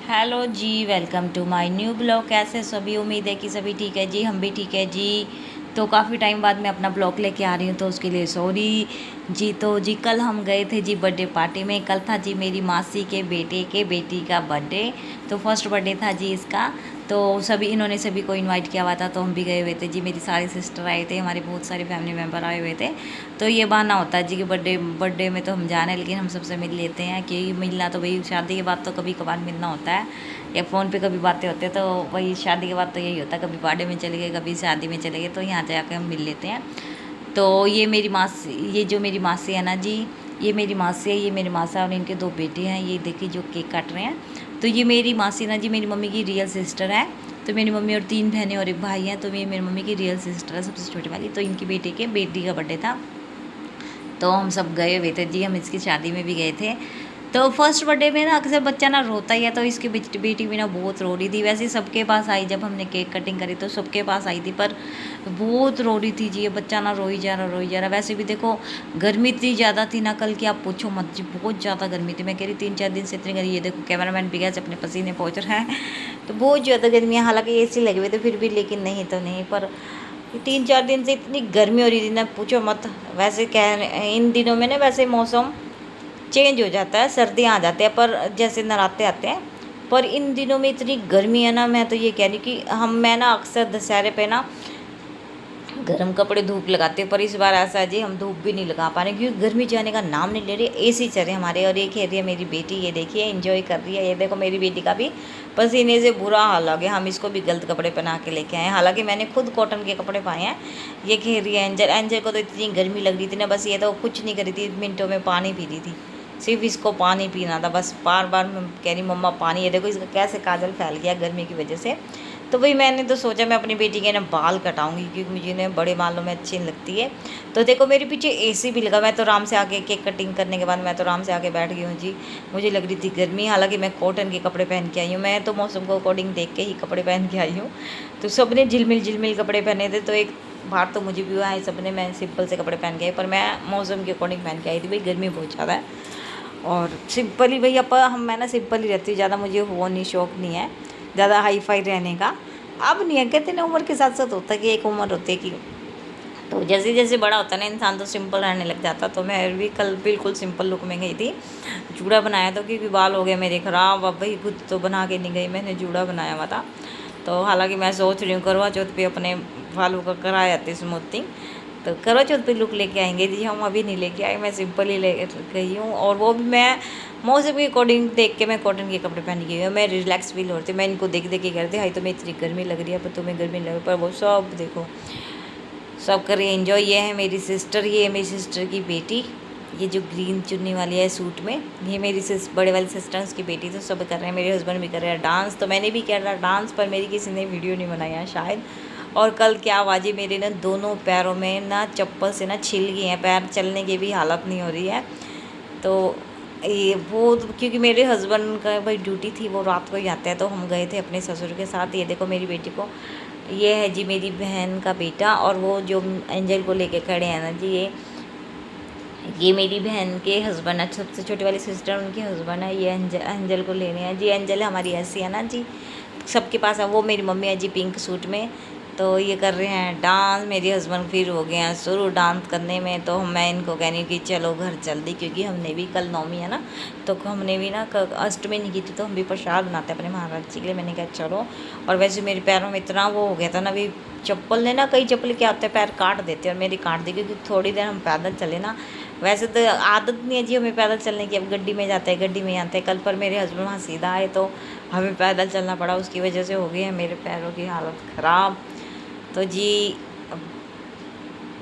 Hello ji, welcome to my new blog. कैसे सभी, उम्मीद है कि सभी ठीक है जी, हम भी ठीक है जी। तो काफ़ी टाइम बाद मैं अपना ब्लॉग लेके आ रही हूँ, तो उसके लिए सॉरी जी। तो जी कल हम गए थे जी बर्थडे पार्टी में। कल था जी मेरी मासी के बेटे के बेटी का बर्थडे, तो फर्स्ट बर्थडे था जी इसका। तो इन्होंने सभी को इनवाइट किया हुआ था, तो हम भी गए हुए थे जी। मेरी सारी सिस्टर आए थे, हमारे बहुत सारे फैमिली मेम्बर आए हुए थे। तो ये बहाना होता है जी कि बर्थडे में तो हम जाना है, लेकिन हम सबसे मिल लेते हैं कि मिलना तो भाई शादी के बाद तो कभी कभार मिलना होता है, या फ़ोन पे कभी बातें होती है। तो वही शादी के बाद तो यही होता है, कभी बर्थडे में चले गए, कभी शादी में चले गए, तो यहाँ जाकर हम मिल लेते हैं। तो ये जो मेरी मासी है ना जी, ये मेरी मासी है, ये मेरी मासा और इनके दो बेटे हैं। ये देखिए जो केक काट रहे हैं। तो ये मेरी मासी ना जी मेरी मम्मी की रियल सिस्टर है। तो मेरी मम्मी और 3 बहनें और एक भाई हैं। तो ये मेरी मम्मी की रियल सिस्टर है, सबसे छोटी वाली। तो इनकी बेटी का बर्थडे था, तो हम सब गए हुए थे जी। हम इसकी शादी में भी गए थे। तो फर्स्ट बर्थडे में ना अक्सर बच्चा ना रोता ही है, तो इसकी बेटी भी ना बहुत रो रही थी। वैसे सबके पास आई, जब हमने केक कटिंग करी तो सबके पास आई थी, पर बहुत रो रही थी जी। ये बच्चा ना रोई जा रहा। वैसे भी देखो गर्मी इतनी ज़्यादा थी ना कल की, आप पूछो मत जी, बहुत ज़्यादा गर्मी थी। मैं कह रही 3-4 दिन से इतनी गर्मी। ये देखो कैमरामैन भी गया अपने पसीने पहुँच रहा है। तो बहुत ज़्यादा गर्मी है, हालांकि AC लगे हुए थे फिर भी, लेकिन नहीं तो नहीं। पर 3-4 दिन से इतनी गर्मी हो रही थी ना, पूछो मत। वैसे इन दिनों में ना वैसे मौसम चेंज हो जाता है, सर्दियाँ आ जाते हैं, पर जैसे नराते आते हैं। पर इन दिनों में इतनी गर्मी है ना, मैं तो ये कह रही कि मैं ना अक्सर दशहरे पे ना गर्म कपड़े धूप लगाते हैं, पर इस बार ऐसा है जी हम धूप भी नहीं लगा पा रहे, क्योंकि गर्मी जाने का नाम नहीं ले रही। AC चल रहे हमारे। और ये कह रही है मेरी बेटी, ये देखिए एंजॉय कर रही है। ये देखो मेरी बेटी का भी पसीने से बुरा हाल हो गया। हम इसको भी गलत कपड़े पहना के लेके आए, हालांकि मैंने खुद कॉटन के कपड़े पाए हैं। ये कह रही है एंजल को तो इतनी गर्मी लग रही थी ना, बस ये तो कुछ नहीं करी थी, मिनटों में पानी पी रही थी। सिर्फ इसको पानी पीना था बस, बार बार मैं कह रही मम्मा पानी। ये देखो इसका कैसे काजल फैल गया गर्मी की वजह से। तो वही मैंने तो सोचा मैं अपनी बेटी के ना बाल कटाऊंगी, क्योंकि मुझे ना बड़े बालों में अच्छी नहीं लगती है। तो देखो मेरे पीछे AC भी लगा। मैं तो आराम से आके केक कटिंग करने के बाद मैं तो आराम से आके बैठ गई हूँ जी। मुझे लग रही थी गर्मी, हालांकि मैं कॉटन के कपड़े पहन के आई हूँ। मैं तो मौसम को अकॉर्डिंग देख के ही कपड़े पहन के आई हूँ। तो सब ने झिलमिल कपड़े पहने थे, तो एक बार तो मुझे भी हुआ है सब ने, मैं सिंपल से कपड़े पहन के आई, पर मैं मौसम के अकॉर्डिंग पहन के आई थी। भाई गर्मी बहुत ज़्यादा है, और सिंपल ही भैया पर मैं ना सिंपल ही रहती हूँ ज़्यादा। मुझे वो नहीं, शौक नहीं है ज़्यादा हाई फाई रहने का। अब नहीं है, कहते ना उम्र के साथ साथ होता है कि एक उम्र होती है कि, तो जैसे जैसे बड़ा होता है ना इंसान तो सिंपल रहने लग जाता। तो मैं भी कल बिल्कुल सिंपल लुक में गई थी। जूड़ा बनाया था क्योंकि बाल हो गए मेरे ख़राब। अब भाई खुद तो बना के नहीं गई, मैंने जूड़ा बनाया हुआ था। तो हालांकि मैं सोच रही हूँ करवा चौथ पे अपने बालों का करा जाती स्मूथिंग। तो करवा चौथ पे लुक लेके आएंगे जी हम, अभी नहीं लेके आए। मैं सिंपल ही ले गई हूँ, और वो भी मैं मौसम के अकॉर्डिंग देख के मैं कॉटन के कपड़े पहन गई हूँ। मैं रिलैक्स फील हो रही थी, मैं इनको देख देख के करती हाई तुम्हें इतनी गर्मी लग रही है, पर तुम्हें गर्मी लग रही है। पर वो सब देखो सब कर रही है एंजॉय। ये है मेरी सिस्टर, ये है मेरी सिस्टर की बेटी। ये जो ग्रीन चुन्नी वाली है सूट में, ये मेरी बड़े वाली सिस्टर उसकी बेटी। तो सब कर रहे हैं, मेरे हस्बैंड भी कर रहे हैं डांस। तो मैंने भी किया था डांस, पर मेरी किसी ने वीडियो नहीं बनाया शायद। और कल क्या आवाज़ें, मेरे ना दोनों पैरों में ना चप्पल से ना छिल गई हैं, पैर चलने की भी हालत नहीं हो रही है। तो ये वो क्योंकि मेरे हस्बैंड का भाई ड्यूटी थी, वो रात को ही आते हैं, तो हम गए थे अपने ससुर के साथ। ये देखो मेरी बेटी को, ये है जी मेरी बहन का बेटा, और वो जो एंजल को लेके खड़े हैं ना जी, ये मेरी बहन के हस्बैंड है, सबसे छोटी वाली सिस्टर उनके हस्बैंड है। ये एंजल को लेने हैं जी। एंजल हमारी ऐसी है ना जी, सबके पास है। वो मेरी मम्मी है जी पिंक सूट में। तो ये कर रहे हैं डांस। मेरे हस्बैंड फिर हो गए हैं शुरू डांस करने में। तो मैं इनको कह रही हूँ कि चलो घर चल दी, क्योंकि हमने भी कल नौमी है ना, तो हमने भी ना अष्टमी नहीं की थी, तो हम भी प्रसाद बनाते हैं अपने महाराज जी के लिए। मैंने कहा चलो। और वैसे मेरे पैरों में इतना वो हो गया था ना, भी चप्पल ने ना, कई चप्पल क्या होते हैं पैर काट देते हैं, और मेरी काट दी, क्योंकि थोड़ी देर हम पैदल चले ना। वैसे तो आदत नहीं है जी हमें पैदल चलने की, अब गड्डी में जाते हैं, गड्डी में आते हैं। कल पर मेरे हस्बैंड वहाँ सीधा आए, तो हमें पैदल चलना पड़ा, उसकी वजह से हो गई है मेरे पैरों की हालत ख़राब। तो जी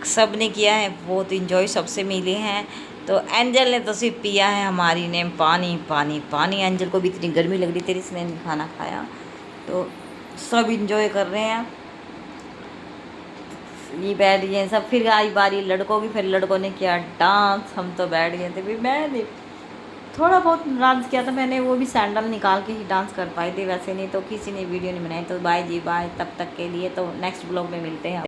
सब ने किया है, बहुत इंजॉय सबसे मिले हैं। तो एंजल ने तो सिर्फ पिया है, हमारी ने पानी पानी पानी। एंजल को भी इतनी गर्मी लग रही थी, इसने नहीं खाना खाया। तो सब इंजॉय कर रहे हैं, ये बैठ गए सब। फिर आई बारी लड़कों की, फिर लड़कों ने किया डांस, हम तो बैठ गए थे। फिर मैंने थोड़ा बहुत डांस किया था, मैंने वो भी सैंडल निकाल के ही डांस कर पाई थी, वैसे नहीं तो किसी ने वीडियो नहीं बनाई। तो बाय जी बाय, तब तक के लिए तो नेक्स्ट ब्लॉग में मिलते हैं।